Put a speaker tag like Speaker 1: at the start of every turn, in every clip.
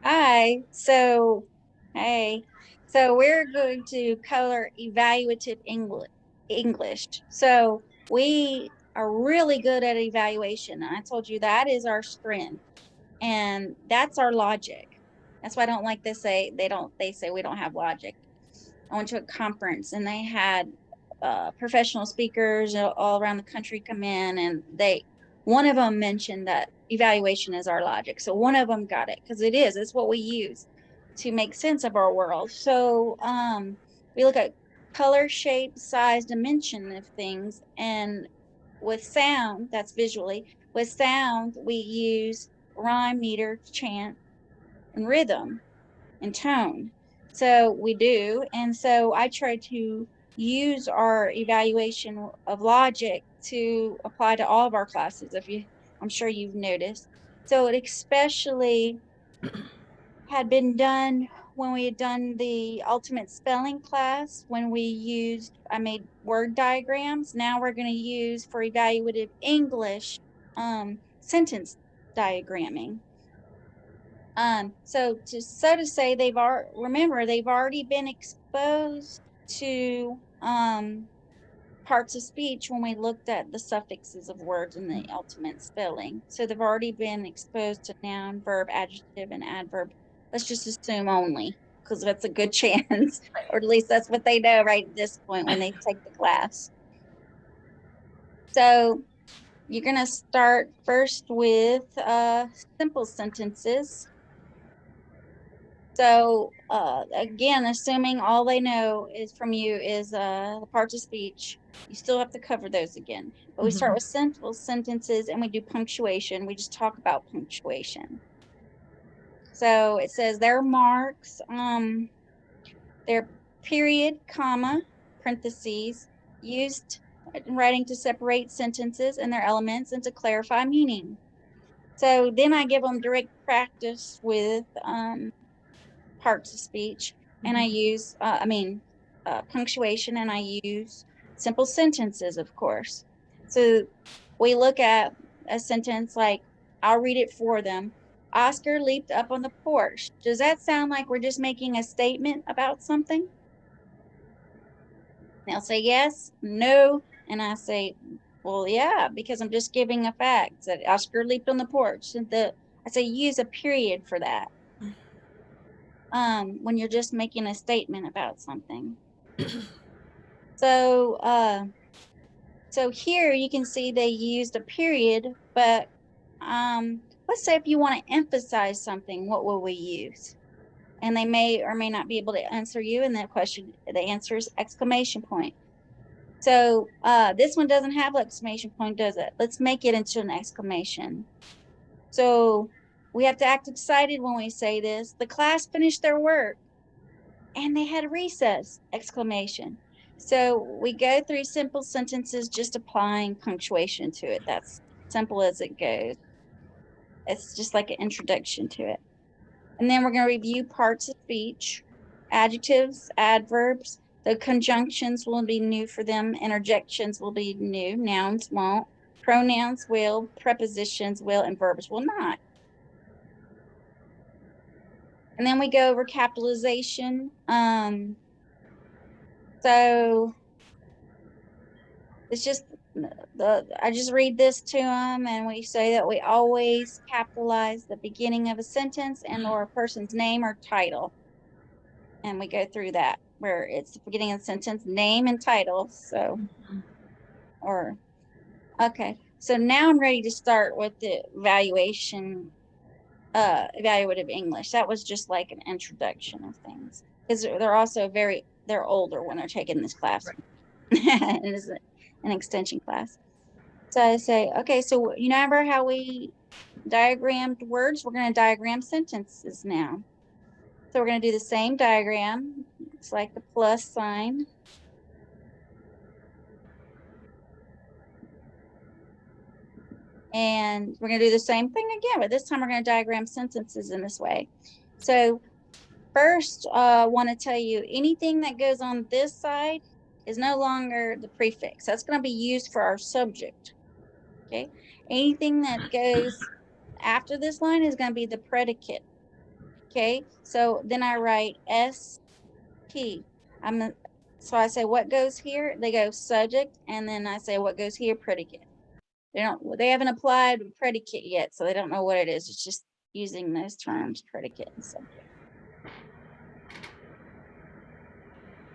Speaker 1: Hi. Hey. So we're going to color evaluative English. So we are really good at evaluation. And I told you that is our strength, and that's our logic. That's why I don't like to say they say we don't have logic. I went to a conference and they had professional speakers all around the country come in, and one of them mentioned that evaluation is our logic. So one of them got it because it's what we use to make sense of our world. So we look at color, shape, size, dimension of things, and with sound, that's visually. With sound, we use rhyme, meter, chant, and rhythm and tone. So we do. And so I try to use our evaluation of logic to apply to all of our classes. I'm sure you've noticed. So it especially had been done when we had done the ultimate spelling class, when I made word diagrams. Now we're going to use for evaluative English sentence diagramming. So to say they've already been exposed to parts of speech when we looked at the suffixes of words in the ultimate spelling. So they've already been exposed to noun, verb, adjective, and adverb. Let's just assume only, because that's a good chance, or at least that's what they know right at this point when they take the class. So you're going to start first with simple sentences. So again, assuming all they know is from you is the parts of speech, you still have to cover those again. But we start with simple sentences and we do punctuation. We just talk about punctuation. So it says their marks, their period, comma, parentheses, used in writing to separate sentences and their elements and to clarify meaning. So then I give them direct practice with parts of speech, and I use, punctuation, and I use simple sentences, of course. So we look at a sentence like, I'll read it for them. Oscar leaped up on the porch. Does that sound like we're just making a statement about something? They'll say yes, no, and I say, well, yeah, because I'm just giving a fact that Oscar leaped on the porch. And I say use a period for that. When you're just making a statement about something. So, so here you can see they used a period, but let's say if you want to emphasize something, what will we use? And they may or may not be able to answer you. And the answer is exclamation point. So this one doesn't have exclamation point, does it? Let's make it into an exclamation. So we have to act excited when we say this. The class finished their work and they had a recess, exclamation. So we go through simple sentences, just applying punctuation to it. That's simple as it goes. It's just like an introduction to it. And then we're going to review parts of speech, adjectives, adverbs. The conjunctions will be new for them. Interjections will be new. Nouns won't. Pronouns will. Prepositions will. And verbs will not. And then we go over capitalization. So it's just I just read this to them, and we say that we always capitalize the beginning of a sentence and or a person's name or title. And we go through that where it's the beginning of the sentence, name and title. So, or, okay. So now I'm ready to start with the evaluative English. That was just like an introduction of things. Because they're older when they're taking this class. It is an extension class. So I say, okay, so you remember how we diagrammed words? We're going to diagram sentences now. So we're going to do the same diagram. It's like the plus sign. And we're going to do the same thing again, but this time we're going to diagram sentences in this way. So first, I want to tell you anything that goes on this side is no longer the prefix. That's going to be used for our subject. Okay. Anything that goes after this line is going to be the predicate. Okay, so then I write SP. So I say what goes here, they go subject, and then I say what goes here, predicate. They haven't applied predicate yet, so they don't know what it is. It's just using those terms, predicate and subject.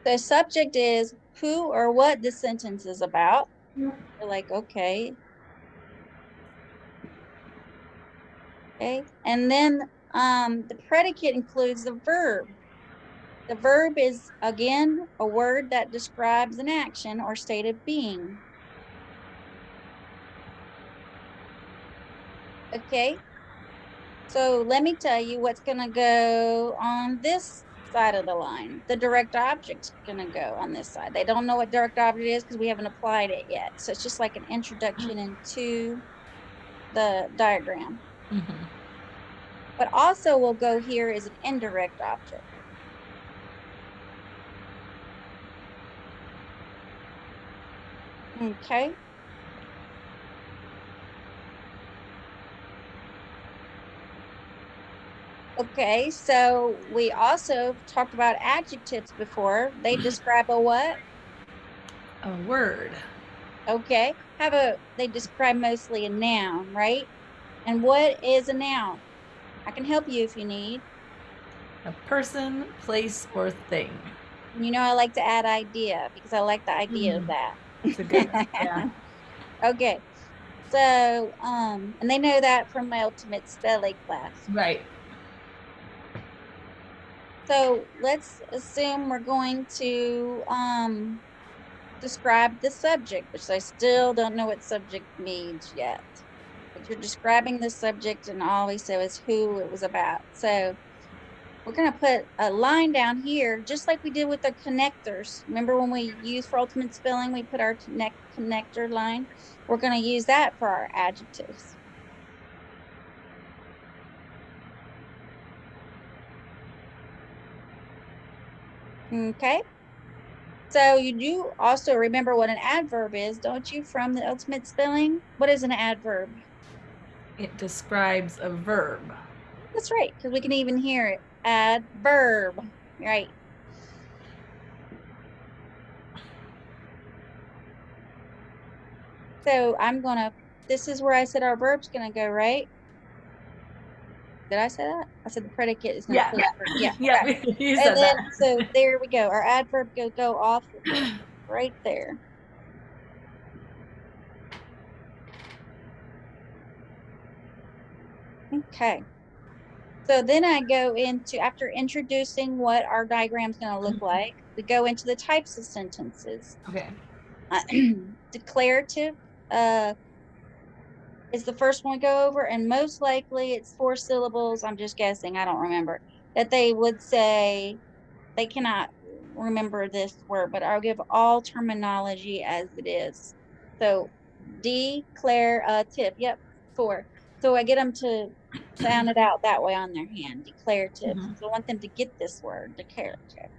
Speaker 1: The subject is who or what the sentence is about. You're like, okay. Okay, and then the predicate includes the verb. The verb is, again, a word that describes an action or state of being. Okay, so let me tell you what's going to go on this side of the line. The direct object's going to go on this side. They don't know what direct object is because we haven't applied it yet. So it's just like an introduction into the diagram.
Speaker 2: Mm-hmm.
Speaker 1: What also will go here is an indirect object. Okay. Okay, so we also talked about adjectives before. They describe a what?
Speaker 2: A word.
Speaker 1: Okay, they describe mostly a noun, right? And what is a noun? I can help you if you need.
Speaker 2: A person, place, or thing.
Speaker 1: You know, I like to add idea because I like the idea of that.
Speaker 2: That's a good one. Yeah.
Speaker 1: Okay, so and they know that from my ultimate spelling class.
Speaker 2: Right.
Speaker 1: So let's assume we're going to describe the subject, which I still don't know what subject means yet. But you're describing the subject, and all we said was who it was about. So we're going to put a line down here, just like we did with the connectors. Remember when we used for ultimate spelling, we put our connector line? We're going to use that for our adjectives. Okay. So you do also remember what an adverb is, don't you, from the ultimate spelling? What is an adverb?
Speaker 2: It describes a verb.
Speaker 1: That's right, because we can even hear it. Adverb, right? So this is where I said our verb's gonna go, right? Did I say that? I said the predicate is gonna
Speaker 2: Yeah.
Speaker 1: include the verb. Yeah,
Speaker 2: Yeah,
Speaker 1: okay.
Speaker 2: you
Speaker 1: And
Speaker 2: said
Speaker 1: then,
Speaker 2: that.
Speaker 1: so there we go. Our adverb go off of it, right there. Okay. So then I go into, after introducing what our diagram's gonna look like, we go into the types of sentences.
Speaker 2: Okay.
Speaker 1: Declarative is the first one we go over, and most likely it's 4 syllables. I'm just guessing, I don't remember. That they would say, they cannot remember this word, but I'll give all terminology as it is. So declarative, yep, 4. So I get them to sound it out that way on their hand, declarative.
Speaker 2: Mm-hmm.
Speaker 1: So I want them to get this word, declarative.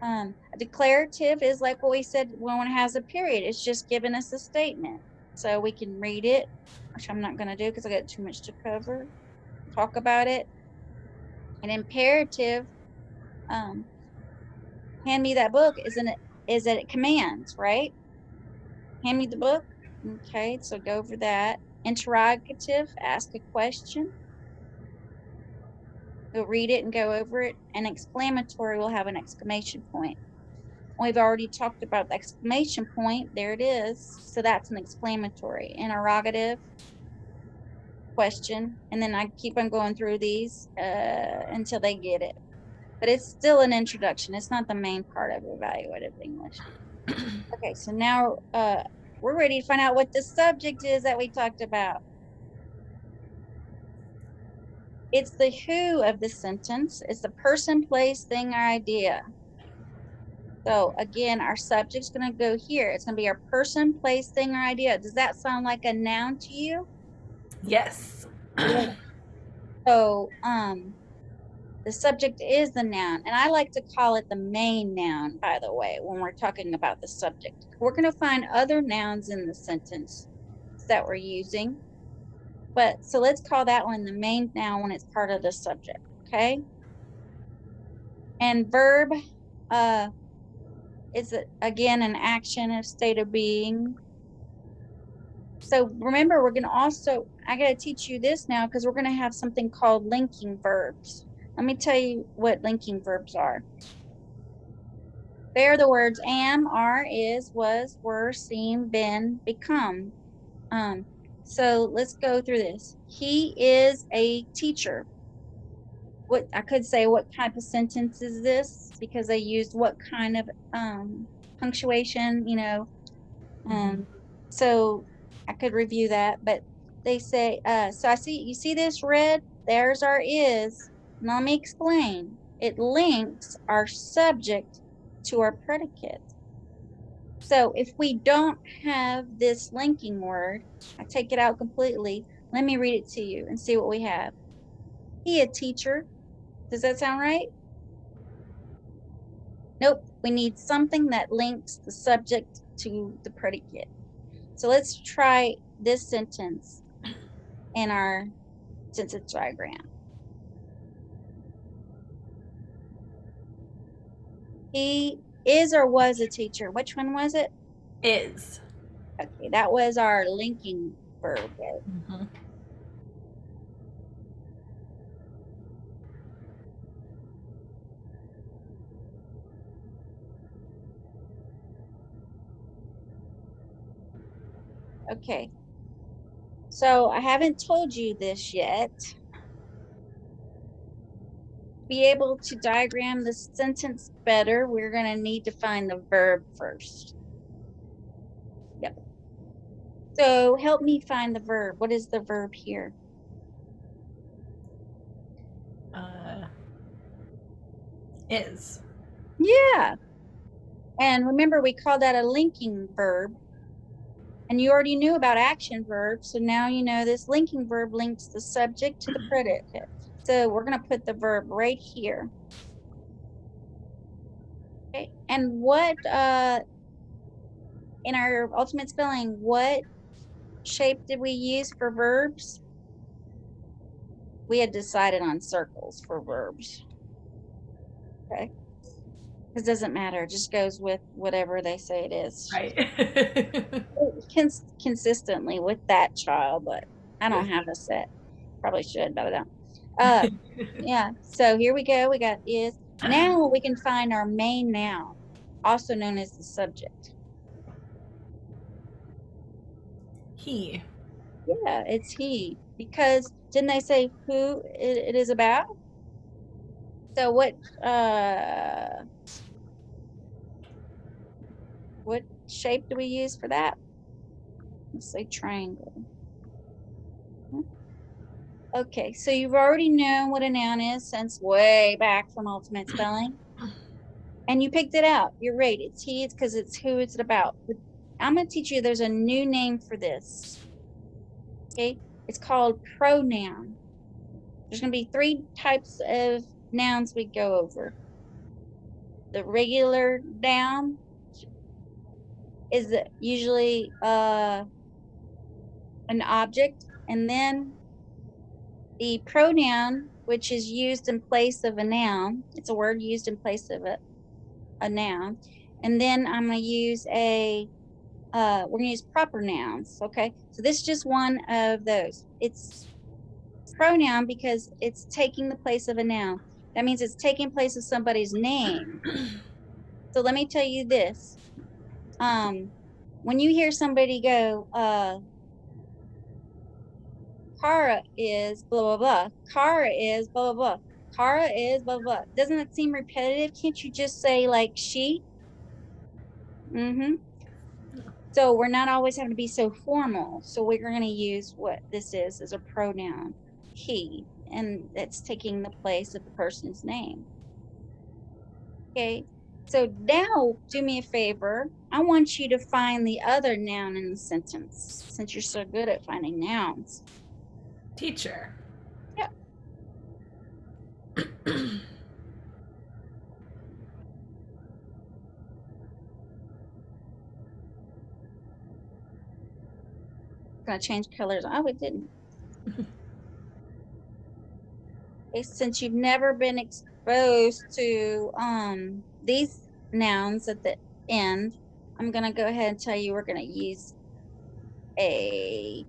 Speaker 1: A declarative is like what we said when one has a period. It's just giving us a statement. So we can read it, which I'm not going to do because I got too much to cover, talk about it. An imperative, um, hand me that book, is that it commands, right? Hand me the book. Okay, so go over that. Interrogative, ask a question. Go read it and go over it. An exclamatory will have an exclamation point. We've already talked about the exclamation point. There it is. So that's an exclamatory. Interrogative, question, and then I keep on going through these until they get it. But it's still an introduction. It's not the main part of evaluative English. Okay, so now we're ready to find out what the subject is that we talked about. It's the who of the sentence. It's the person, place, thing, or idea. So again, our subject's going to go here. It's going to be our person, place, thing, or idea. Does that sound like a noun to you?
Speaker 2: Yes.
Speaker 1: Yeah. So the subject is the noun, and I like to call it the main noun, by the way, when we're talking about the subject. We're going to find other nouns in the sentence that we're using, but so let's call that one the main noun when it's part of the subject. okay? And verb is, again, an action, a state of being. So remember, we're going to also, I got to teach you this now because we're going to have something called linking verbs. Let me tell you what linking verbs are. They are the words am, are, is, was, were, seem, been, become. So let's go through this. He is a teacher. What I could say, what type of sentence is this? Because they used what kind of punctuation, you know. So I could review that, but they say, so I see, you see this red? There's our is. Now let me explain. It links our subject to our predicate. So if we don't have this linking word, I take it out completely. Let me read it to you and see what we have. He a teacher. Does that sound right? Nope. We need something that links the subject to the predicate. So let's try this sentence in our sentence diagram. He is or was a teacher. Which one was it?
Speaker 2: Is.
Speaker 1: Okay, that was our linking verb. Okay, so I haven't told you this yet. Be able to diagram the sentence better, we're going to need to find the verb first. Yep. So help me find the verb. What is the verb here?
Speaker 2: Is.
Speaker 1: Yeah. And remember, we call that a linking verb. And you already knew about action verbs, so now you know this linking verb links the subject to the predicate. So we're going to put the verb right here. Okay. And what, in our ultimate spelling, what shape did we use for verbs? We had decided on circles for verbs. Okay. It doesn't matter. It just goes with whatever they say it is.
Speaker 2: Right.
Speaker 1: Consistently with that child, but I don't have a set. Probably should, but I don't. Yeah, so here we go. We got is. Now we can find our main noun, also known as the subject.
Speaker 2: He.
Speaker 1: Yeah, it's he. Because didn't they say who it is about? So what shape do we use for that? Let's say triangle. Okay, so you've already known what a noun is since way back from Ultimate Spelling. And you picked it out. You're right. It's he. It's because it's who it's about. But I'm going to teach you there's a new name for this. Okay. It's called pronoun. There's going to be 3 types of nouns we go over. The regular noun is usually an object. And then the pronoun, which is used in place of a noun. It's a word used in place of a noun. And then I'm going to use we're going to use proper nouns. Okay. So this is just one of those. It's pronoun because it's taking the place of a noun. That means it's taking place of somebody's name. So let me tell you this. When you hear somebody go, Kara is blah, blah, blah. Kara is blah, blah, blah. Kara is blah, blah, blah. Doesn't it seem repetitive? Can't you just say like she? Mm-hmm. So we're not always having to be so formal. So we're going to use what this is as a pronoun, he, and it's taking the place of the person's name. Okay. So now do me a favor. I want you to find the other noun in the sentence since you're so good at finding nouns.
Speaker 2: Teacher.
Speaker 1: Yeah. Gonna change colors. Oh, it didn't. since you've never been exposed to these nouns at the end, I'm going to go ahead and tell you we're going to use a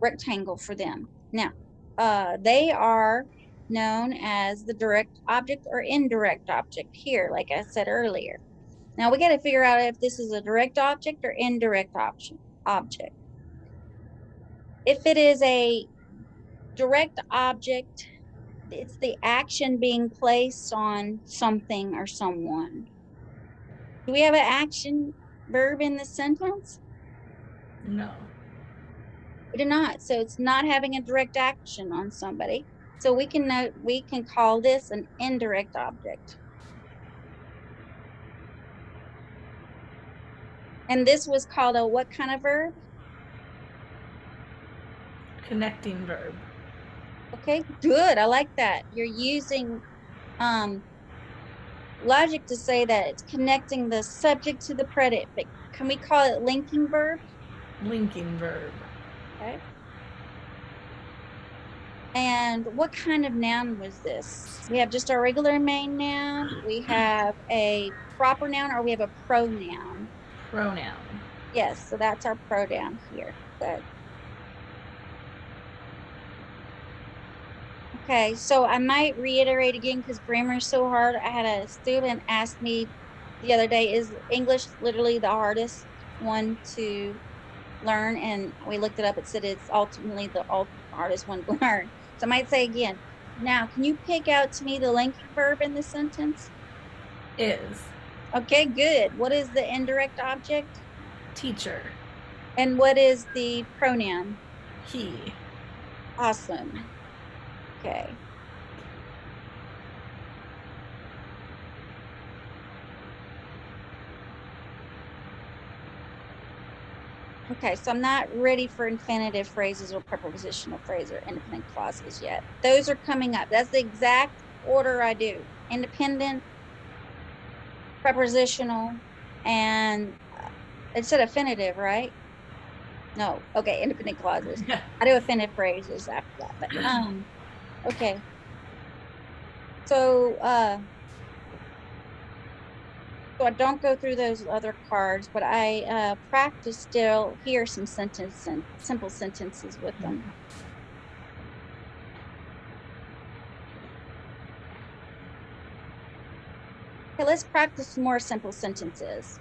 Speaker 1: rectangle for them. Now, they are known as the direct object or indirect object here, like I said earlier. Now we got to figure out if this is a direct object or indirect object. If it is a direct object, it's the action being placed on something or someone. Do we have an action verb in this sentence?
Speaker 2: No.
Speaker 1: We do not. So it's not having a direct action on somebody. So we can call this an indirect object. And this was called a what kind of verb?
Speaker 2: Connecting verb.
Speaker 1: Okay, good. I like that. You're using logic to say that it's connecting the subject to the predicate. But can we call it linking verb?
Speaker 2: Linking verb.
Speaker 1: Okay. And what kind of noun was this? We have just our regular main noun. We have a proper noun, or we have a pronoun.
Speaker 2: Pronoun.
Speaker 1: Yes, so that's our pronoun here. Good. Okay, so I might reiterate again because grammar is so hard. I had a student ask me the other day, is English literally the hardest one to learn? And we looked it up. It said it's ultimately the hardest one to learn. So I might say again, now, can you pick out to me the linking verb in the sentence?
Speaker 2: Is.
Speaker 1: Okay, good. What is the indirect object?
Speaker 2: Teacher.
Speaker 1: And what is the pronoun?
Speaker 2: He.
Speaker 1: Awesome. Okay. Okay, so I'm not ready for infinitive phrases or prepositional phrases or independent clauses yet. Those are coming up. That's the exact order I do. Independent, prepositional, and it said affinitive, right? No. Okay, independent clauses.
Speaker 2: Yeah.
Speaker 1: I do affinitive phrases after that. But okay. So so I don't go through those other cards, but I practice still hear some simple sentences with them. Okay, let's practice some more simple sentences.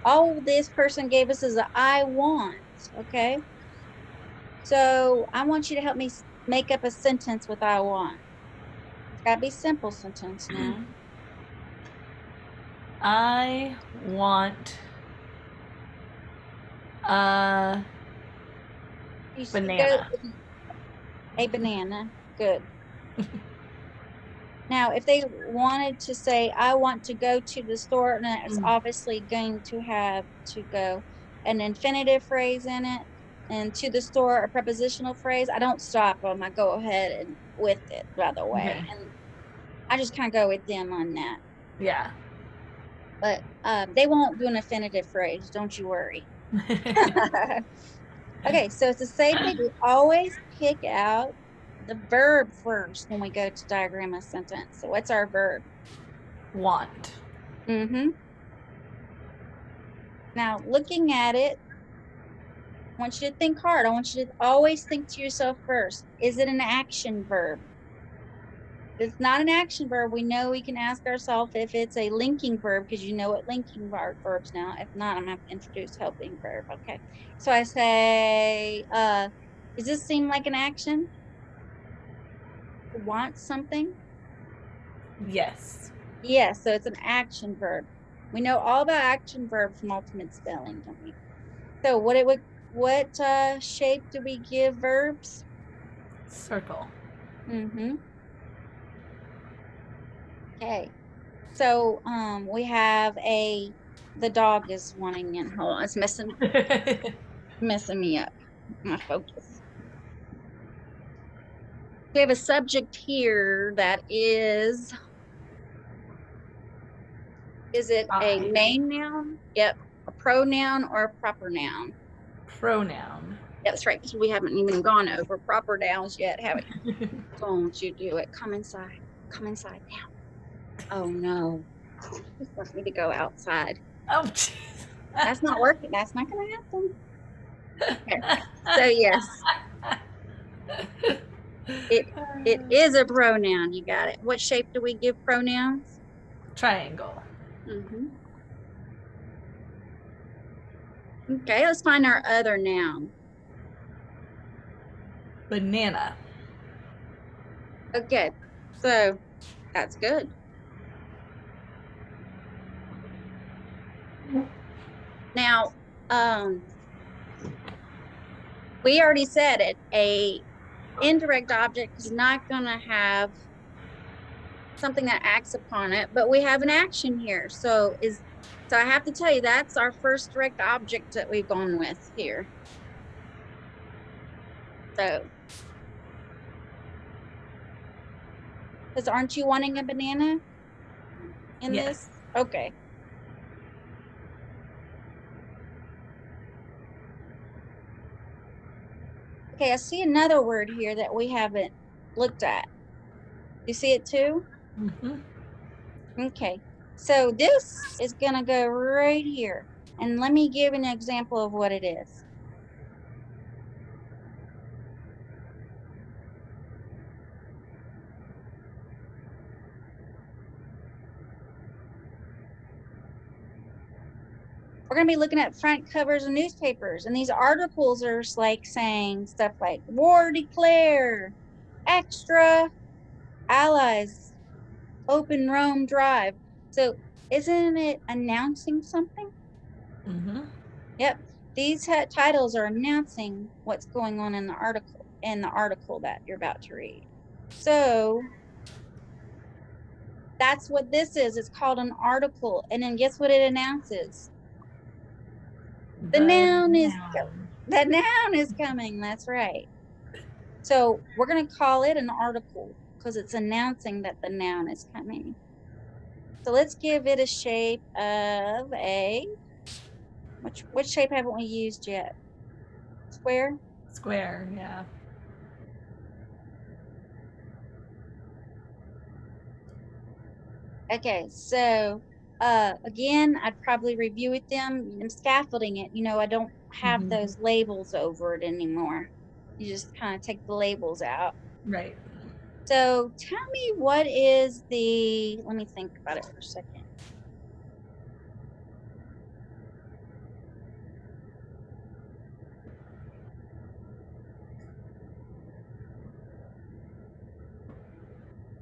Speaker 1: All this person gave us is a I want, okay? So I want you to help me make up a sentence with I want. It's gotta be simple sentence now.
Speaker 2: I want a
Speaker 1: You should
Speaker 2: banana.
Speaker 1: a banana. Good. Now, if they wanted to say, I want to go to the store, then it's obviously going to have to go an infinitive phrase in it, and to the store, a prepositional phrase. I don't stop them. I go ahead and with it, by the way.
Speaker 2: Okay.
Speaker 1: And I just kind of go with them on that.
Speaker 2: Yeah.
Speaker 1: But they won't do an infinitive phrase. Don't you worry. Okay, so it's the same thing. We always pick out the verb first when we go to diagram a sentence. So what's our verb?
Speaker 2: Want.
Speaker 1: Mm-hmm. Now, looking at it, I want you to think hard. I want you to always think to yourself first. Is it an action verb? If it's not an action verb, we know we can ask ourselves if it's a linking verb, because you know what linking verbs now. If not, I'm going to introduce helping verb. Okay. So I say, does this seem like an action? Want something?
Speaker 2: Yes.
Speaker 1: Yes, so it's an action verb. We know all about action verbs from ultimate spelling, don't we? So what shape do we give verbs?
Speaker 2: Circle.
Speaker 1: Mm-hmm. Okay. So we have the dog is wanting in. Hold on, it's messing me up. My focus. We have a subject here that is it a
Speaker 2: I.
Speaker 1: main noun? Yep. A pronoun or a proper noun?
Speaker 2: Pronoun.
Speaker 1: That's right, because we haven't even gone over proper nouns yet, have we? Don't you do it. Come inside. Come inside now. Oh no. Just want me to go outside.
Speaker 2: Oh, jeez.
Speaker 1: That's not working. That's not going to happen. Okay. So yes, it is a pronoun. You got it. What shape do we give pronouns?
Speaker 2: Triangle.
Speaker 1: Okay, let's find our other noun.
Speaker 2: Banana.
Speaker 1: Okay, so that's good. Now, we already said it. A indirect object is not going to have something that acts upon it, but we have an action here. So I have to tell you, that's our first direct object that we've gone with here. So, because aren't you wanting a banana in this? Okay. Okay, I see another word here that we haven't looked at. You see it too? Okay, so this is gonna go right here. And let me give an example of what it is. We're going to be looking at front covers of newspapers, and these articles are like saying stuff like war declare, extra, allies, open Rome drive. So isn't it announcing something? Yep. These titles are announcing what's going on in the article that you're about to read. So that's what this is. It's called an article. And then guess what it announces? The noun is coming. That's right. So we're going to call it an article because it's announcing that the noun is coming. So let's give it a shape of a, which shape haven't we used yet? Square?
Speaker 2: Square, yeah.
Speaker 1: Okay, so again, I'd probably review with them. I'm scaffolding it. You know, I don't have those labels over it anymore. You just kind of take the labels out.
Speaker 2: Right.
Speaker 1: So tell me what is the, let me think about it for a second.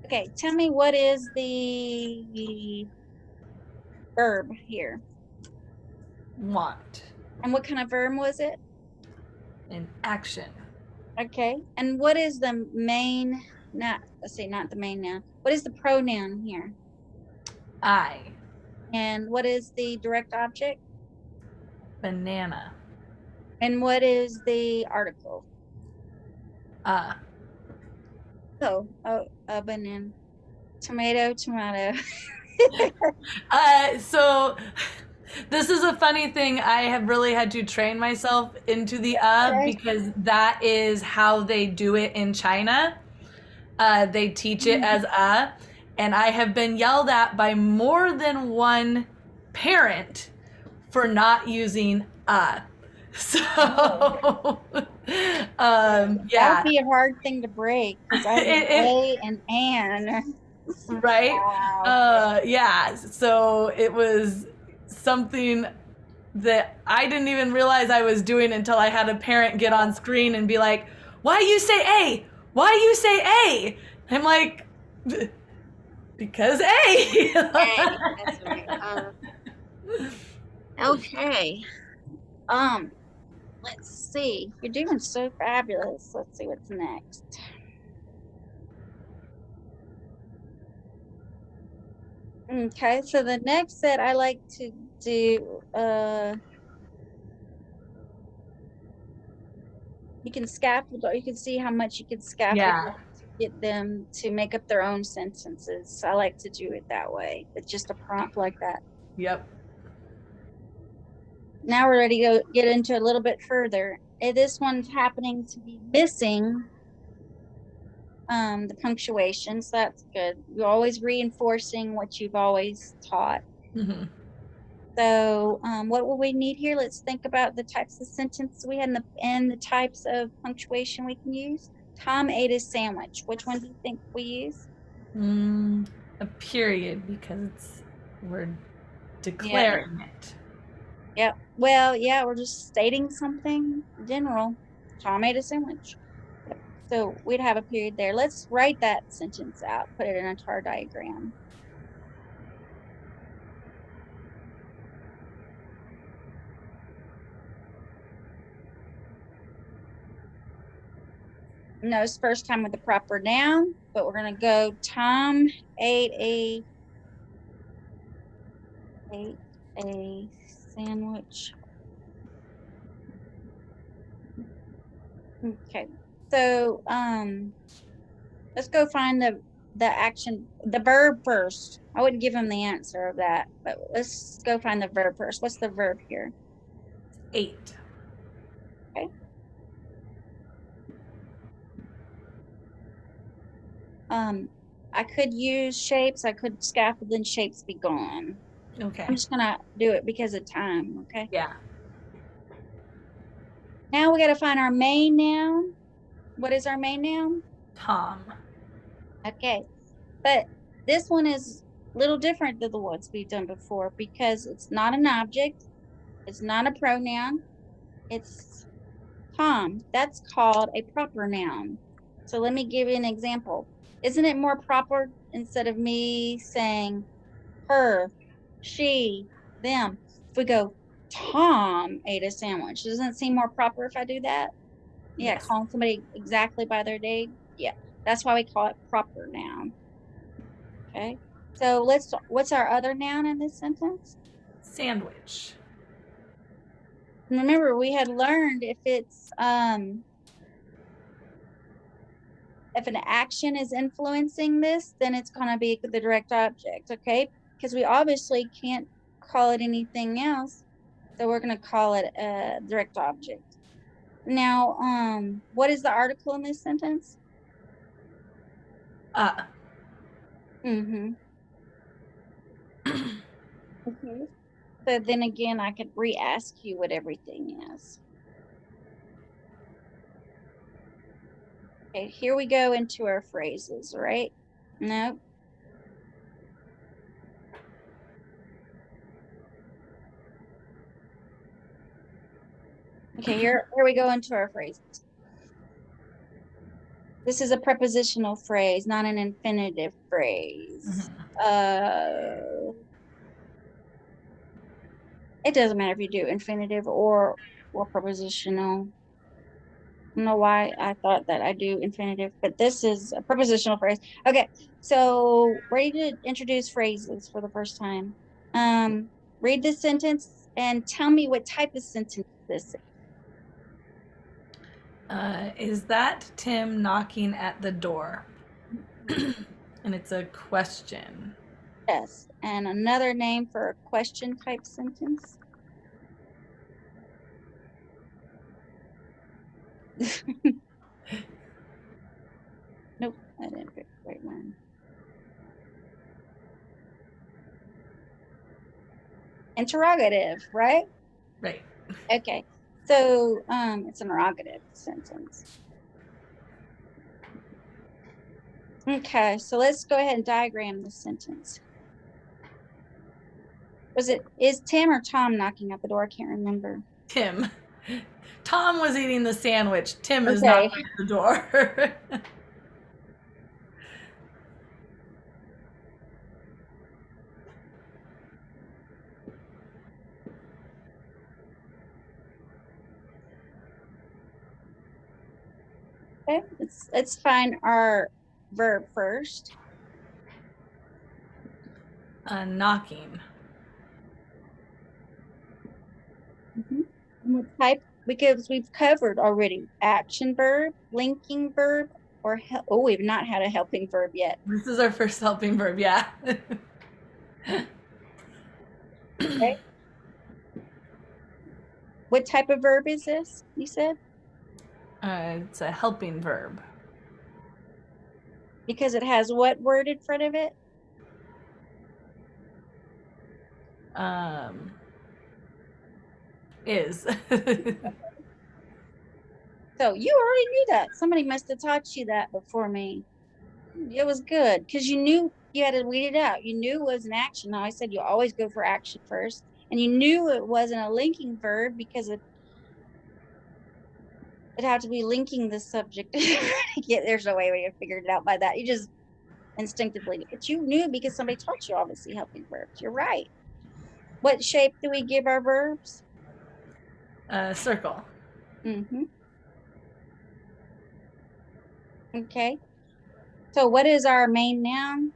Speaker 1: Okay, tell me what is the verb here?
Speaker 2: Want.
Speaker 1: And what kind of verb was it?
Speaker 2: In action.
Speaker 1: Okay, and what is the main, not the main noun. What is the pronoun here?
Speaker 2: I.
Speaker 1: And what is the direct object?
Speaker 2: Banana.
Speaker 1: And what is the article? Oh, a banana. Tomato.
Speaker 2: So this is a funny thing. I have really had to train myself into the because that is how they do it in China. They teach it as and I have been yelled at by more than one parent for not using So yeah.
Speaker 1: That would be a hard thing to break because I was A and Ann.
Speaker 2: Right?
Speaker 1: Wow.
Speaker 2: Yeah. So it was something that I didn't even realize I was doing until I had a parent get on screen and be like, "Why you say A? Why you say A?" I'm like, "Because A."
Speaker 1: That's right. Okay. Let's see. You're doing so fabulous. Let's see what's next. Okay, so the next set I like to do, you can scaffold, or you can see how much you can scaffold to get them to make up their own sentences. I like to do it that way. It's just a prompt like that.
Speaker 2: Yep.
Speaker 1: Now we're ready to go get into a little bit further. this one's happening to be missing the punctuation, so that's good. You're always reinforcing what you've always taught.
Speaker 2: Mm-hmm.
Speaker 1: So what will we need here? Let's think about the types of sentence we had and the types of punctuation we can use. Tom ate a sandwich. Which one do you think we use?
Speaker 2: A period, because we're
Speaker 1: Yeah.
Speaker 2: declaring it.
Speaker 1: Yep. Well, yeah, we're just stating something general. Tom ate a sandwich. Yep. So we'd have a period there. Let's write that sentence out, put it in a tar diagram. Notice first time with the proper noun, but we're going to go Tom ate a sandwich. Okay. So let's go find the action, the verb first. I wouldn't give him the answer of that, but let's go find the verb first. What's the verb here?
Speaker 2: 8.
Speaker 1: Okay. I could use shapes. I could scaffold and shapes be gone.
Speaker 2: Okay.
Speaker 1: I'm just gonna do it because of time. Okay.
Speaker 2: Yeah.
Speaker 1: Now we got to find our main noun. What is our main noun?
Speaker 2: Tom.
Speaker 1: Okay. But this one is a little different than the ones we've done before because it's not an object. It's not a pronoun. It's Tom. That's called a proper noun. So let me give you an example. Isn't it more proper instead of me saying her, she, them? If we go, Tom ate a sandwich. Doesn't it seem more proper if I do that? Yeah,
Speaker 2: Yes.
Speaker 1: calling somebody exactly by their name. Yeah, that's why we call it proper noun. Okay. So what's our other noun in this sentence?
Speaker 2: Sandwich.
Speaker 1: Remember, we had learned if an action is influencing this, then it's going to be the direct object, okay? Because we obviously can't call it anything else. So we're going to call it a direct object. Now, what is the article in this sentence? Mm-hmm. Okay. So then again, I could re-ask you what everything is. Okay, here we go into our phrases, right? No. Okay, here we go into our phrases. This is a prepositional phrase, not an infinitive phrase. It doesn't matter if you do infinitive or prepositional. I don't know why I thought that I do infinitive, but this is a prepositional phrase. Okay, so ready to introduce phrases for the first time. Read this sentence and tell me what type of sentence this is.
Speaker 2: Is that Tim knocking at the door? And it's a question.
Speaker 1: Yes, and another name for a question type sentence. Nope, I didn't pick the right one. Interrogative, right?
Speaker 2: Right.
Speaker 1: Okay, so it's an interrogative sentence. Okay, so let's go ahead and diagram this sentence. Is Tim or Tom knocking at the door? I can't remember.
Speaker 2: Tim. Tom was eating the sandwich. Tim is
Speaker 1: Okay.
Speaker 2: knocking at the door.
Speaker 1: Okay, let's find our verb first.
Speaker 2: Knocking.
Speaker 1: And what type? Because we've covered already action verb, linking verb, or we've not had a helping verb yet.
Speaker 2: This is our first helping verb, yeah.
Speaker 1: Okay. What type of verb is this? You said
Speaker 2: It's a helping verb.
Speaker 1: Because it has what word in front of it?
Speaker 2: Is.
Speaker 1: So you already knew that. Somebody must have taught you that before me. It was good because you knew you had to weed it out. You knew it was an action. I said you always go for action first. And you knew it wasn't a linking verb because it had to be linking the subject. There's no way we figured it out by that. You just instinctively, but you knew because somebody taught you obviously helping verbs. You're right. What shape do we give our verbs?
Speaker 2: Circle.
Speaker 1: Mm-hmm. Okay. So what is our main noun?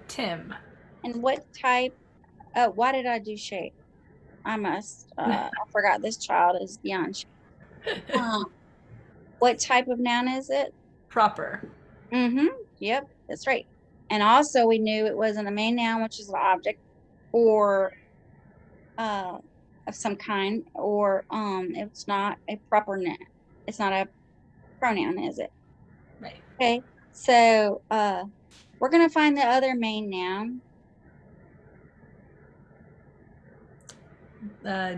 Speaker 2: Tim.
Speaker 1: And what type? Oh, why did I do shape? I forgot this child is beyond shape. What type of noun is it?
Speaker 2: Proper.
Speaker 1: Mm-hmm. Yep, that's right. And also we knew it wasn't a main noun, which is an object, or of some kind, or it's not a proper noun. It's not a pronoun, is it?
Speaker 2: Right.
Speaker 1: Okay. So we're gonna find the other main noun.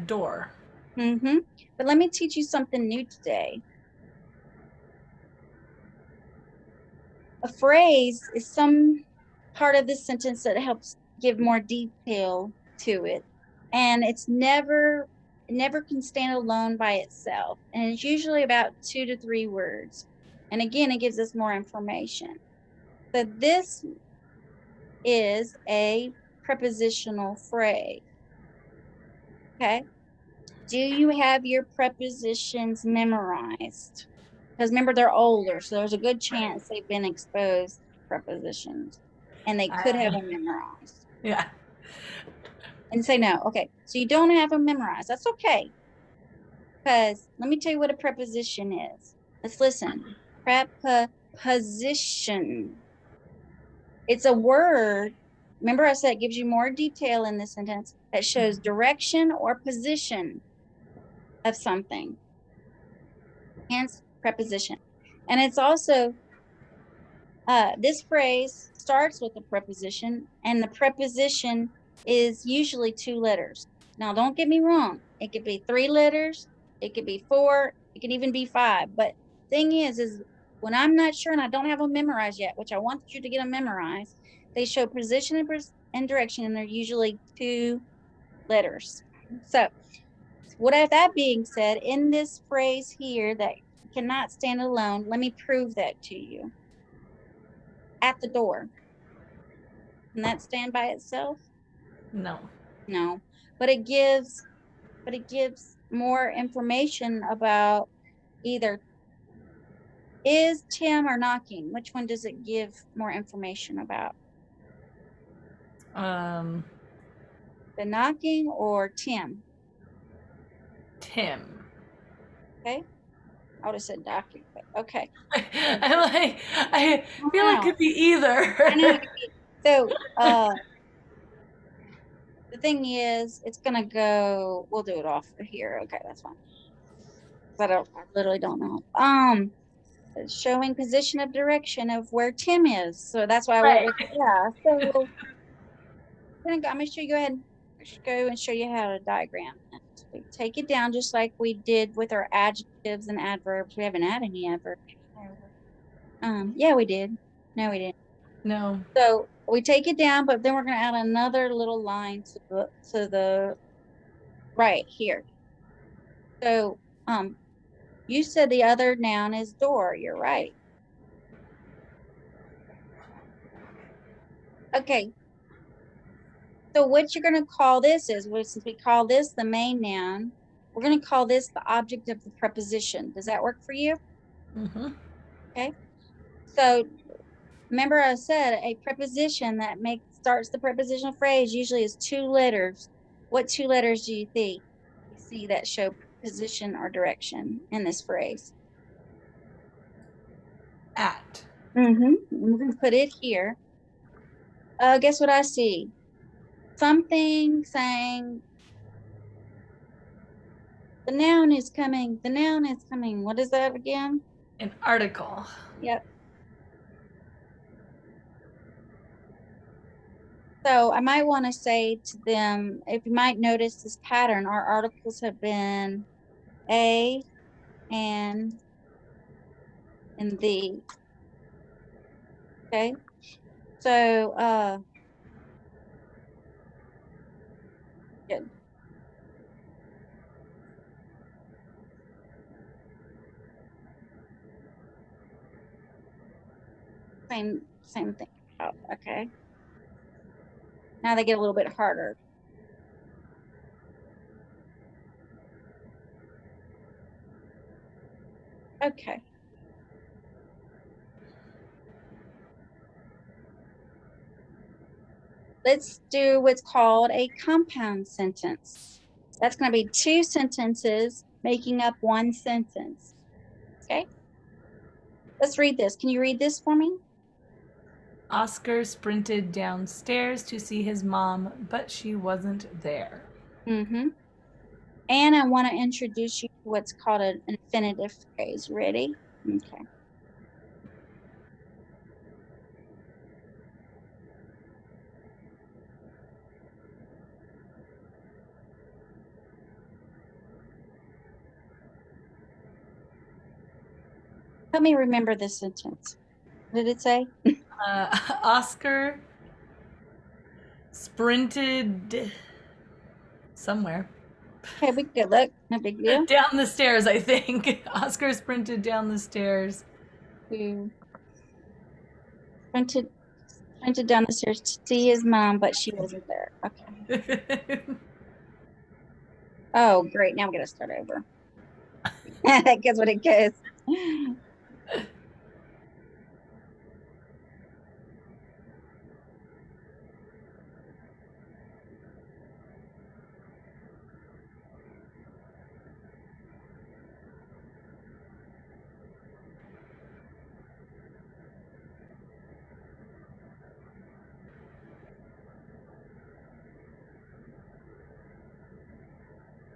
Speaker 2: Door.
Speaker 1: Mm-hmm. But let me teach you something new today. A phrase is some part of the sentence that helps give more detail to it. And it never can stand alone by itself. And it's usually about 2 to 3 words. And again, it gives us more information. So this is a prepositional phrase. Okay. Do you have your prepositions memorized? Because remember, they're older, so there's a good chance they've been exposed to prepositions and they could have them memorized.
Speaker 2: Yeah.
Speaker 1: And say no. Okay, so you don't have them memorized. That's okay. Because let me tell you what a preposition is. Let's listen. Preposition. It's a word. Remember, I said it gives you more detail in the sentence that shows direction or position of something. Hence, preposition. And it's also this phrase starts with a preposition, and the preposition is usually 2 letters. Now, don't get me wrong. It could be 3 letters. It could be 4. It could even be 5. But thing is when I'm not sure and I don't have them memorized yet, which I want you to get them memorized, they show position and direction, and they're usually 2 letters. So, with that being said, in this phrase here that cannot stand alone, let me prove that to you. At the door. Can that stand by itself?
Speaker 2: No.
Speaker 1: No. But it gives more information about either is Tim or knocking. Which one does it give more information about? The knocking or Tim?
Speaker 2: Tim.
Speaker 1: Okay. I would have said knocking, but okay.
Speaker 2: I feel like it could be either.
Speaker 1: I know. So the thing is, it's gonna go. We'll do it off here. Okay, that's fine. I literally don't know. Showing position of direction of where Tim is. So that's why I went with, yeah. So I'm gonna show you, go ahead and show you how to diagram that. We take it down just like we did with our adjectives and adverbs. We haven't had any adverbs. Yeah, we did. No, we didn't.
Speaker 2: No.
Speaker 1: So we take it down, but then we're gonna add another little line to the right here. So you said the other noun is door. You're right. Okay. So what you're going to call this is, since we call this the main noun, we're going to call this the object of the preposition. Does that work for you?
Speaker 2: Mm-hmm.
Speaker 1: Okay. So remember I said a preposition that starts the prepositional phrase usually is 2 letters. What 2 letters do you see that show position or direction in this phrase?
Speaker 2: At.
Speaker 1: Mm-hmm. We're going to put it here. Guess what I see? Something saying The noun is coming. The noun is coming. What is that again?
Speaker 2: An article.
Speaker 1: Yep. So I might want to say to them, if you might notice this pattern, our articles have been a, and the. Okay. So good. Same thing. Oh, okay. Now they get a little bit harder. Okay. Let's do what's called a compound sentence. That's going to be two sentences making up one sentence. Okay. Let's read this. Can you read this for me?
Speaker 2: Oscar sprinted downstairs to see his mom, but she wasn't there.
Speaker 1: Mm-hmm. And I want to introduce you to what's called an infinitive phrase. Ready? Okay. Help me remember this sentence. What did it say?
Speaker 2: Oscar sprinted somewhere.
Speaker 1: Okay, we good. Look, no big deal.
Speaker 2: Down the stairs, I think. Oscar sprinted down the stairs.
Speaker 1: Sprinted down the stairs to see his mom, but she wasn't there. Okay. Oh, great. Now I'm going to start over. Guess what it goes.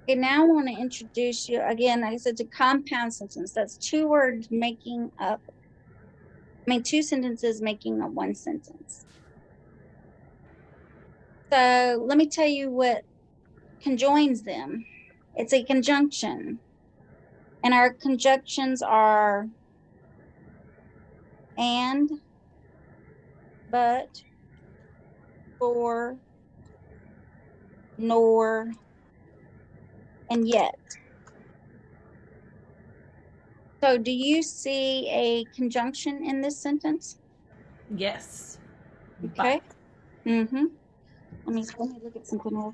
Speaker 1: Okay, now I want to introduce you again, like I said, to compound sentence. That's two words making up, two sentences making up one sentence. So let me tell you what conjoins them. It's a conjunction. And our conjunctions are and, but, for, nor, and yet. So do you see a conjunction in this sentence?
Speaker 2: Yes.
Speaker 1: Okay. Mm-hmm. Let me look at something else.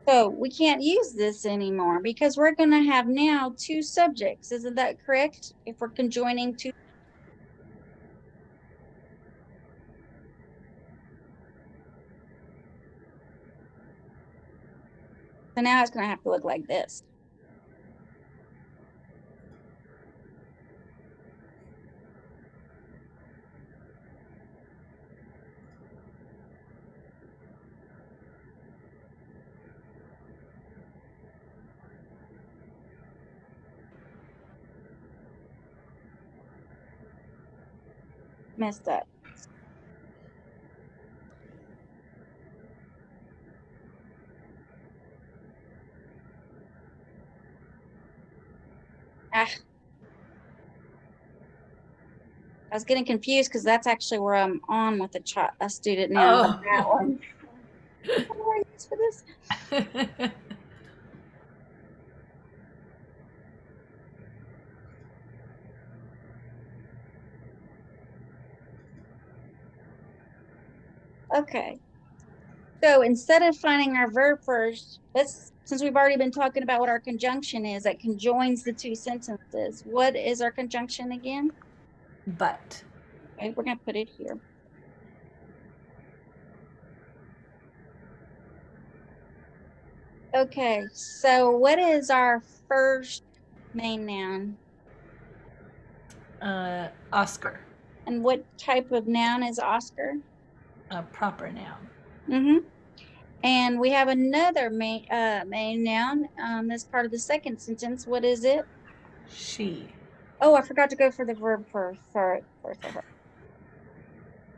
Speaker 1: So we can't use this anymore because we're going to have now two subjects. Isn't that correct? If we're conjoining two. So now it's going to have to look like this. Messed up. Ah. I was getting confused because that's actually where I'm on with a student now.
Speaker 2: Oh.
Speaker 1: That one. What do I use for this? Okay. So instead of finding our verb first, since we've already been talking about what our conjunction is that conjoins the two sentences, what is our conjunction again?
Speaker 2: But.
Speaker 1: Okay, we're going to put it here. Okay, so what is our first main noun?
Speaker 2: Oscar.
Speaker 1: And what type of noun is Oscar?
Speaker 2: A proper noun.
Speaker 1: Mm-hmm. And we have another main noun. That's part of the second sentence. What is it?
Speaker 2: She.
Speaker 1: Oh, I forgot to go for the verb first. Sorry.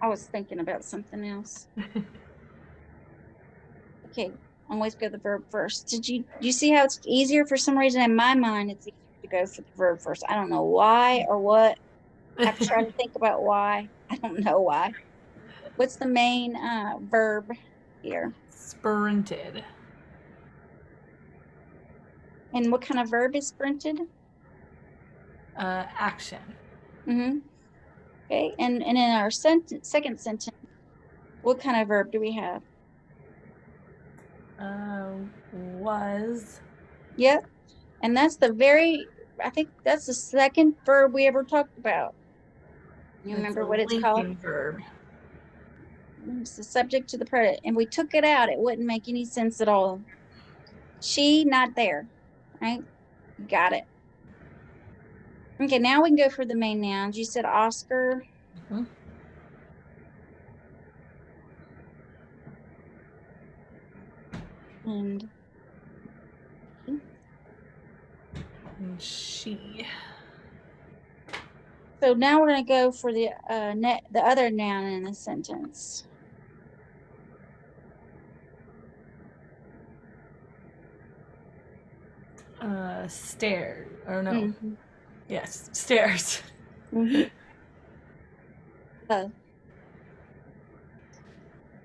Speaker 1: I was thinking about something else. Okay, always go the verb first. Did you see how it's easier for some reason in my mind? It's easier to go for the verb first. I don't know why or what. I have to try to think about why. I don't know why. What's the main verb here?
Speaker 2: Sprinted.
Speaker 1: And what kind of verb is sprinted?
Speaker 2: Action.
Speaker 1: Mm-hmm. Okay, and in our second sentence, what kind of verb do we have?
Speaker 2: Was.
Speaker 1: Yep, and that's I think that's the second verb we ever talked about. You
Speaker 2: It's
Speaker 1: remember
Speaker 2: a
Speaker 1: what it's called?
Speaker 2: linking verb.
Speaker 1: It's the subject to the predicate, and we took it out. It wouldn't make any sense at all. She, not there, right? Got it. Okay, now we can go for the main nouns. You said Oscar.
Speaker 2: Mm-hmm.
Speaker 1: And
Speaker 2: she.
Speaker 1: so now we're going to go for the other noun in the sentence.
Speaker 2: Stairs. Or no.
Speaker 1: Mm-hmm.
Speaker 2: Yes, stairs.
Speaker 1: Mm-hmm.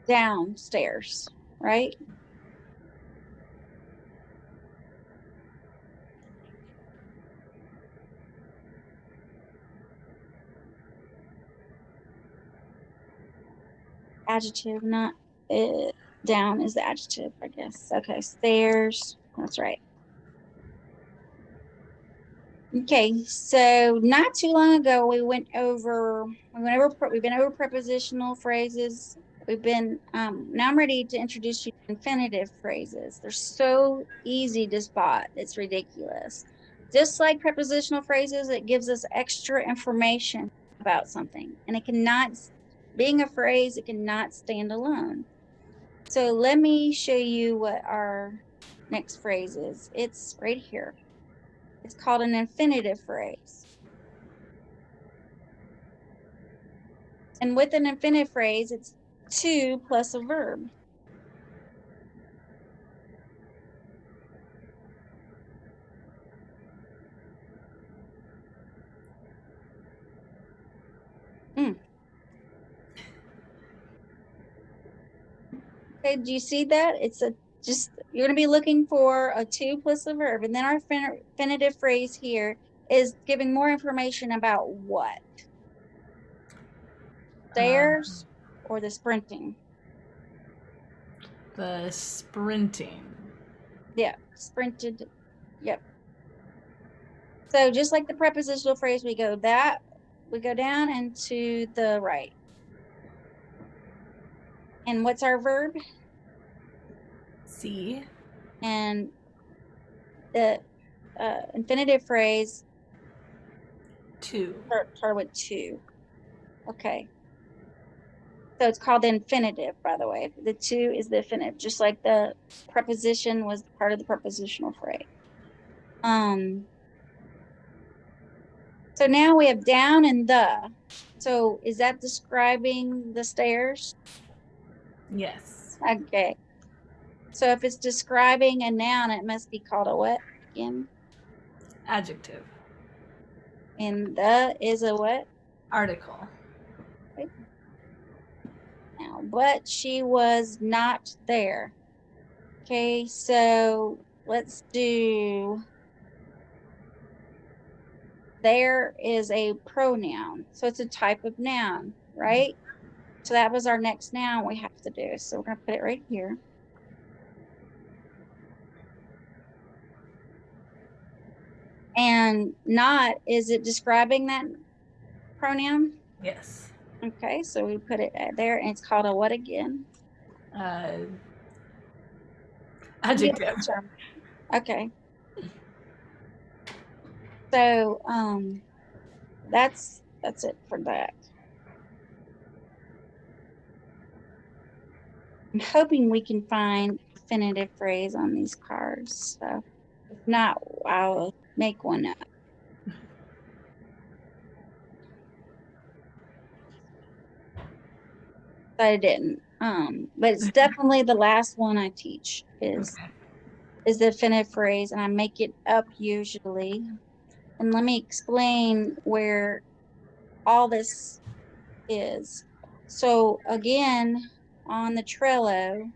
Speaker 1: Downstairs, right? Adjective, not down is the adjective, I guess. Okay, stairs. That's right. Okay, so not too long ago we've been over prepositional phrases. We've been now I'm ready to introduce you to infinitive phrases. They're so easy to spot. It's ridiculous. Just like prepositional phrases, it gives us extra information about something, and it cannot, being a phrase, it cannot stand alone. So let me show you what our next phrase is. It's right here. It's called an infinitive phrase. And with an infinitive phrase, it's to plus a verb. Okay, do you see that? It's you're going to be looking for a to plus a verb. And then our infinitive phrase here is giving more information about what? Stairs or the sprinting?
Speaker 2: The sprinting.
Speaker 1: Yeah, sprinted. Yep. So just like the prepositional phrase, we go down and to the right. And what's our verb?
Speaker 2: See.
Speaker 1: And the infinitive phrase
Speaker 2: To.
Speaker 1: start with to. Okay. So it's called the infinitive, by the way. The to is the infinitive, just like the preposition was part of the prepositional phrase. So now we have down and the. So is that describing the stairs?
Speaker 2: Yes.
Speaker 1: Okay. So if it's describing a noun, it must be called a what again?
Speaker 2: Adjective.
Speaker 1: And the is a what?
Speaker 2: Article.
Speaker 1: Okay. Now, but she was not there. Okay, so let's do, there is a pronoun. So it's a type of noun, right? So that was our next noun we have to do. So we're going to put it right here. And not, is it describing that pronoun?
Speaker 2: Yes.
Speaker 1: Okay, so we put it there, and it's called a what again?
Speaker 2: Adjective.
Speaker 1: Okay. So that's it for that. I'm hoping we can find definitive phrase on these cards. So if not, I'll make one up. But I didn't. But it's definitely the last one I teach is the definitive phrase, and I make it up usually. And let me explain where all this is. So again, on the Trello,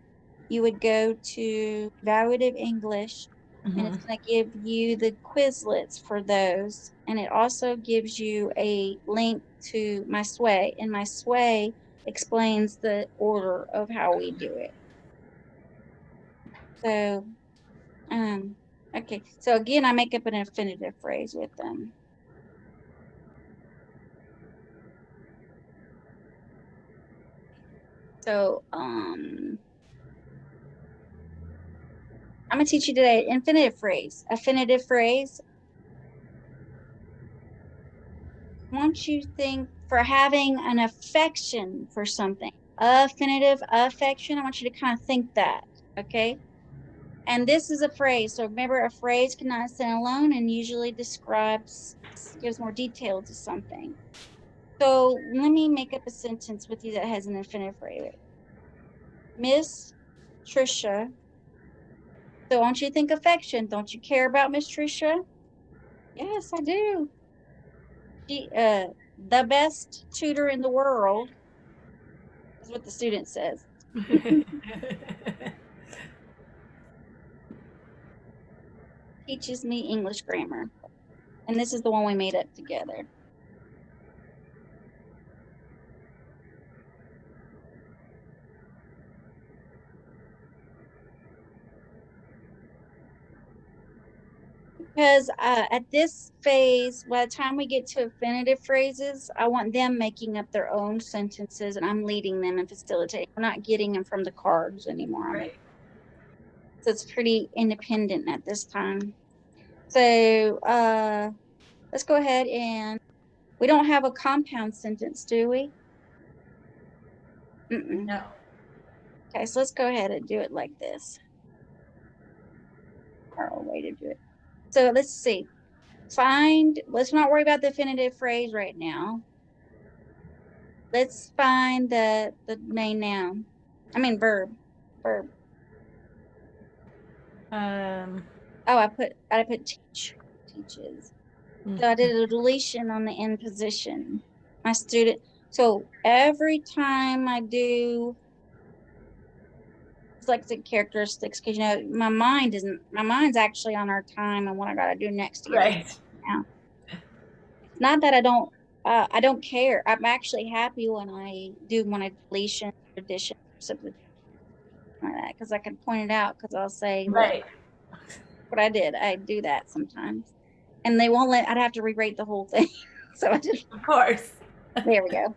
Speaker 1: you would go to evaluative English, and it's going to give you the Quizlets for those. And it also gives you a link to my sway, and my sway explains the order of how we do it. So, okay. So again, I make up an infinitive phrase with them. So, I'm going to teach you today infinitive phrase. Affinitive phrase. I want you to think for having an affection for something. Affinitive affection. I want you to kind of think that. Okay. And this is a phrase. So remember, a phrase cannot stand alone and usually describes, gives more detail to something. So let me make up a sentence with you that has an infinitive phrase. Miss Trisha. So I want you to think affection. Don't you care about Miss Trisha? Yes, I do. She, the best tutor in the world is what the student says. Teaches me English grammar. And this is the one we made up together. Because at this phase, by the time we get to affinitive phrases, I want them making up their own sentences, and I'm leading them and facilitating. We're not getting them from the cards anymore.
Speaker 2: Right.
Speaker 1: So it's pretty independent at this time. So let's go ahead, and we don't have a compound sentence, do we?
Speaker 2: No.
Speaker 1: Okay, so let's go ahead and do it like this. Or a way to do it. So let's see. Let's not worry about the definitive phrase right now. Let's find the main noun. I mean verb. Verb. Oh, I put teach. Teaches. So I did a deletion on the end position. My student. So every time I do dyslexic characteristics, because you know my mind's actually on our time and what I gotta do next to get
Speaker 2: Right.
Speaker 1: this now. It's not that I don't care. I'm actually happy when I do one of deletion, addition, substitution, like that, because I can point it out. Because I'll say, look,
Speaker 2: Right.
Speaker 1: what I did. I do that sometimes, and they won't let. I'd have to rewrite the whole thing. So I just
Speaker 2: Of course.
Speaker 1: there we go.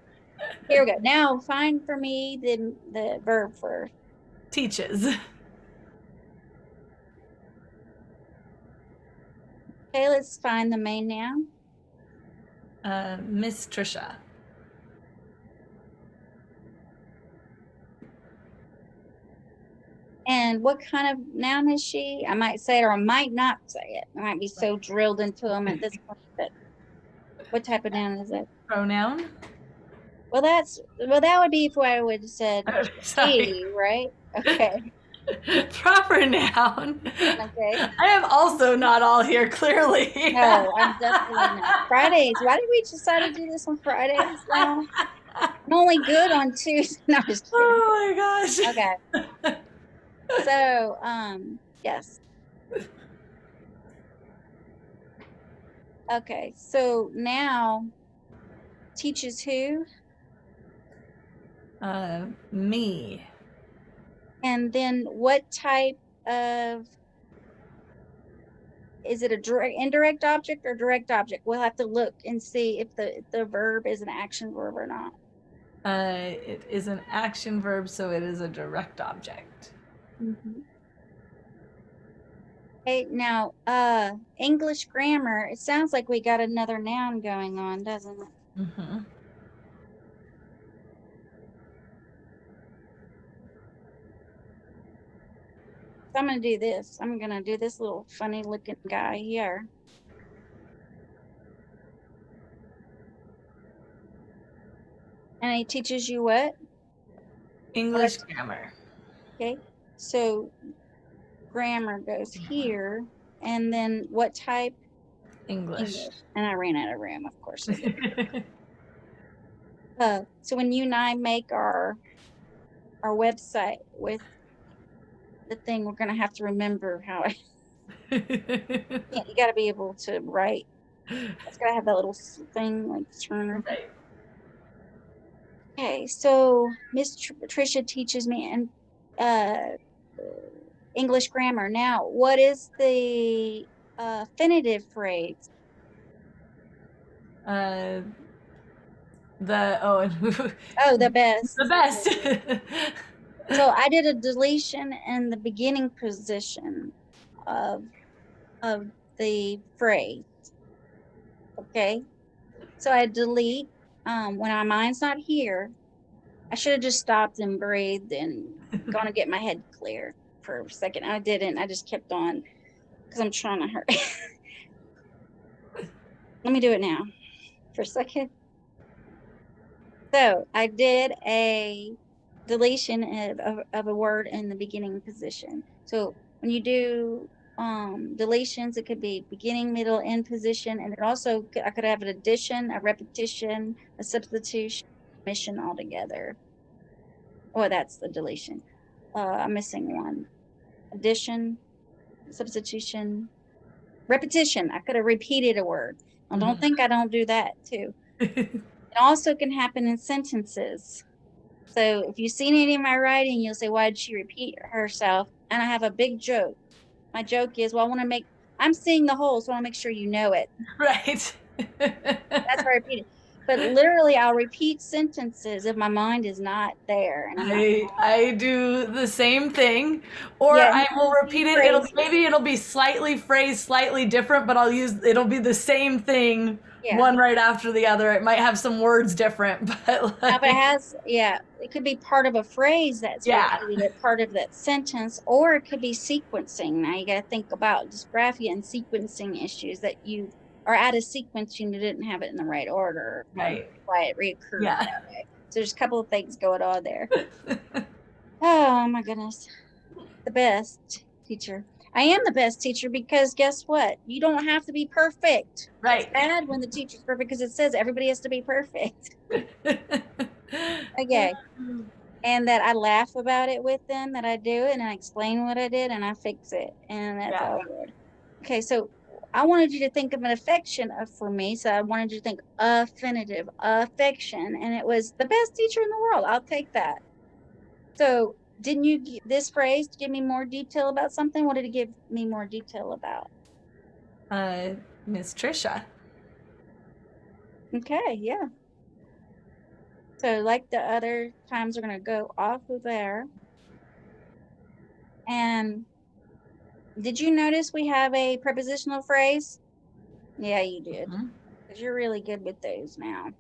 Speaker 1: Here we go. Now find for me the verb first.
Speaker 2: Teaches.
Speaker 1: Okay, let's find the main noun.
Speaker 2: Miss Trisha.
Speaker 1: And what kind of noun is she? I might say it or I might not say it. I might be so drilled into them at this point that what type of noun is it?
Speaker 2: Pronoun.
Speaker 1: Well, that would be if I would have said
Speaker 2: Sorry.
Speaker 1: she, right? Okay.
Speaker 2: Proper noun.
Speaker 1: Okay.
Speaker 2: I am also not all here, clearly.
Speaker 1: No, I'm definitely not. Fridays. Why did we decide to do this on Fridays now? I'm only good on Tuesday. No, I'm just kidding.
Speaker 2: Oh my gosh.
Speaker 1: Okay. So, yes. Okay. So now teaches who?
Speaker 2: Me.
Speaker 1: And then what type of, is it a direct, indirect object or direct object? We'll have to look and see if the verb is an action verb or not.
Speaker 2: It is an action verb, so it is a direct object.
Speaker 1: Okay, now, English grammar, it sounds like we got another noun going on, doesn't it? I'm going to do this. I'm going to do this little funny looking guy here. And he teaches you what?
Speaker 2: English grammar.
Speaker 1: Okay. So grammar goes here. And then what type?
Speaker 2: English.
Speaker 1: And I ran out of room, of course I did. So when you and I make our website with the thing, we're going to have to remember how you got to be able to write. It's got to have that little thing like Turner.
Speaker 2: Right.
Speaker 1: Okay, so Miss Patricia teaches me and English grammar. Now, what is the affinitive phrase?
Speaker 2: The
Speaker 1: Oh, the best.
Speaker 2: the best.
Speaker 1: So I did a deletion in the beginning position of the phrase. Okay, so I delete when my mind's not here. I should have just stopped and breathed and gone to get my head clear for a second. I didn't. I just kept on because I'm trying to hurry. Let me do it now for a second. So I did a deletion of a word in the beginning position. So when you do deletions, it could be beginning, middle, end position, and it also I could have an addition, a repetition, a substitution, omission altogether. Oh, that's the deletion. I'm missing one. Addition, substitution, repetition. I could have repeated a word. I don't think I don't do that too. It also can happen in sentences. So if you've seen any of my writing, you'll say, why did she repeat herself? And I have a big joke. My joke is, well, I'm seeing the whole, so I want to make sure you know it.
Speaker 2: Right.
Speaker 1: That's why I repeat it. But literally, I'll repeat sentences if my mind is not there. And
Speaker 2: I do the same thing, or
Speaker 1: yeah,
Speaker 2: I will repeat it. It'll be slightly phrased, slightly different, but it'll be the same thing, one right after the other. It might have some words different, but
Speaker 1: now, if it has, it could be part of a phrase that's repeated, part of that sentence, or it could be sequencing. Now you got to think about dysgraphia and sequencing issues that you are out of sequence, you didn't have it in the right order,
Speaker 2: right?
Speaker 1: Why it reoccurred that way. So there's a couple of things going on there. Oh my goodness, the best teacher. I am the best teacher because guess what? You don't have to be perfect.
Speaker 2: Right.
Speaker 1: It's bad when the teacher's perfect because it says everybody has to be perfect. Okay. And that I laugh about it with them, that I do it and I explain what I did and I fix it. And that's all good. Okay, so I wanted you to think of an affection for me. So I wanted you to think affinitive, affection. And it was the best teacher in the world. I'll take that. So didn't you, this phrase, give me more detail about something? What did it give me more detail about?
Speaker 2: Miss Trisha.
Speaker 1: Okay, yeah. So like the other times, we're going to go off of there. And did you notice we have a prepositional phrase? Yeah, you did. Because you're really good with those now.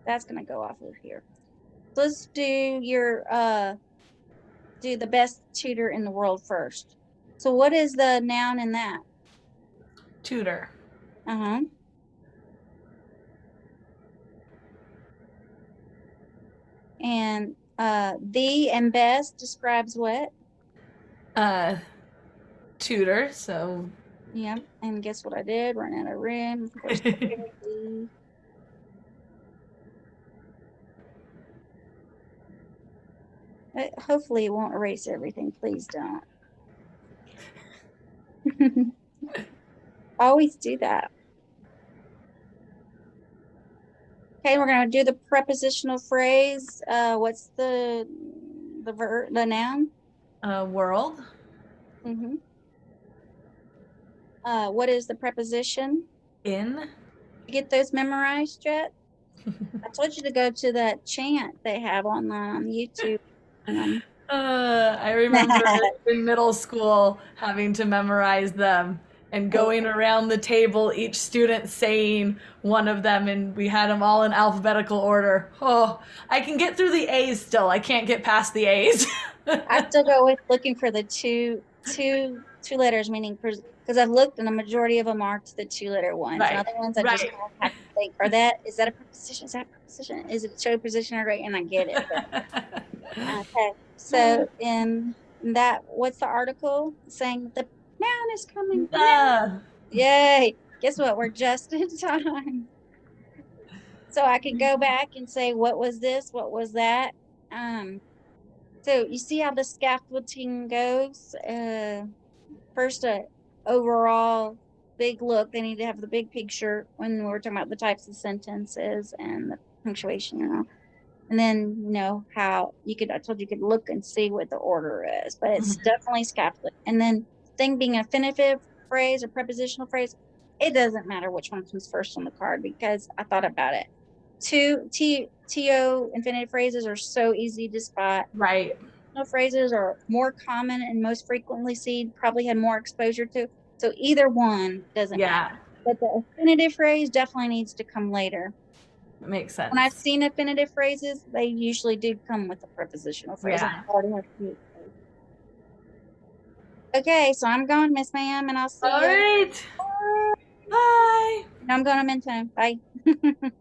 Speaker 1: That's going to go off of here. So let's do your, do the best tutor in the world first. So what is the noun in that?
Speaker 2: Tutor.
Speaker 1: Uh-huh. And the and best describes what?
Speaker 2: Tutor, so.
Speaker 1: Yeah, and guess what I did? Run out of room, of course. Hopefully it won't erase everything. Please don't. Always do that. Okay, we're going to do the prepositional phrase. What's the noun?
Speaker 2: World.
Speaker 1: Mm-hmm. What is the preposition?
Speaker 2: In.
Speaker 1: You get those memorized yet? I told you to go to that chant they have online on YouTube.
Speaker 2: I remember in middle school having to memorize them and going around the table, each student saying one of them, and we had them all in alphabetical order. Oh, I can get through the A's still. I can't get past the A's.
Speaker 1: I still go with looking for the two letters, meaning because I've looked and the majority of them are to the two-letter ones, and
Speaker 2: Right,
Speaker 1: other ones I just
Speaker 2: right.
Speaker 1: kind of have to think, is that a preposition? Is that a preposition? Is it show position or right? And I get it. But okay, so in that, what's the article saying? The noun is coming. The noun.
Speaker 2: Uh,
Speaker 1: Yay! Guess what? We're just in time. So I could go back and say, what was this? What was that? Um, so you see how the scaffolding goes? First, overall big look. They need to have the big picture when we're talking about the types of sentences and the punctuation, And then, how you could, I told you could look and see what the order is, but it's definitely scaffolding. And then thing being a infinitive phrase or prepositional phrase, it doesn't matter which one comes first on the card because I thought about it. To infinitive phrases are so easy to spot.
Speaker 2: right.
Speaker 1: Phrases are more common and most frequently seen, probably had more exposure to. So either one doesn't matter.
Speaker 2: Yeah,
Speaker 1: But the infinitive phrase definitely needs to come later.
Speaker 2: it makes
Speaker 1: When I've
Speaker 2: sense.
Speaker 1: seen infinitive phrases, they usually do come with a prepositional phrase.
Speaker 2: Yeah.
Speaker 1: Okay, so I'm going, Miss Ma'am, and I'll see
Speaker 2: All
Speaker 1: you.
Speaker 2: right. Bye.
Speaker 1: I'm going to Menton. Bye.